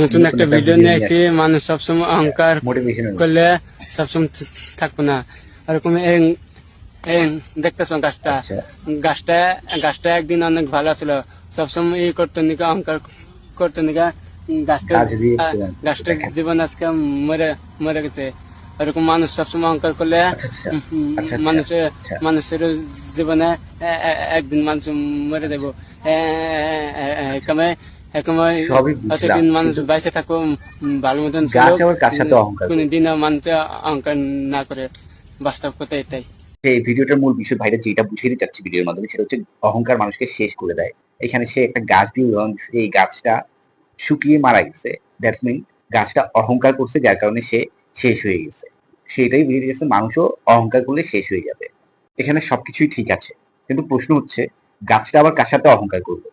নতুন একটা ভিডিও নিয়ে আসছি। মানুষ সবসময় অহংকার মোটিভেশন করলে সবসময় থাকবো না। এরকম দেখতেছো গাছটা, আচ্ছা গাছটা গাছটা একদিন অনেক ভালো ছিল, সবসময় ই করতো নিকা, অহংকার করতো নিকা, গাছটা কাজ দিয়ে গাছটার জীবন আজকে মরে মরে গেছে। এরকম মানুষ সবসময় অহংকার করলে আচ্ছা আচ্ছা আচ্ছা মানুষের আচ্ছা মানুষের জীবনে একদিন মানুষ মরে দেবো। একময় সবই বুঝলাম, এতদিন মানুষ কিন্তু বাইসে থাকো ভালো মতন ছিল, গাছ আবার কার সাথে অহংকার করে? কোনদিনও মানুষ অহংকার না করে। বাস্তব কথা এটাই। এই ভিডিওটার মূল বিষয় ভাইরা যেটা বুঝিয়ে চাচ্ছি ভিডিওর মাধ্যমে, সেটা হচ্ছে অহংকার মানুষকে শেষ করে দেয়। এখানে সে একটা গাছ দিয়ে উদাহরণ দিচ্ছে, এই গাছটা শুকিয়ে মারা গেছে, দ্যাটস মিন গাছটা অহংকার করছে, যার কারণে সে শেষ হয়ে গেছে। সেটাই বুঝিয়ে গেছে, মানুষও অহংকার করলে শেষ হয়ে যাবে। এখানে সবকিছুই ঠিক আছে, কিন্তু প্রশ্ন হচ্ছে গাছটা আবার কার সাথে অহংকার করবে?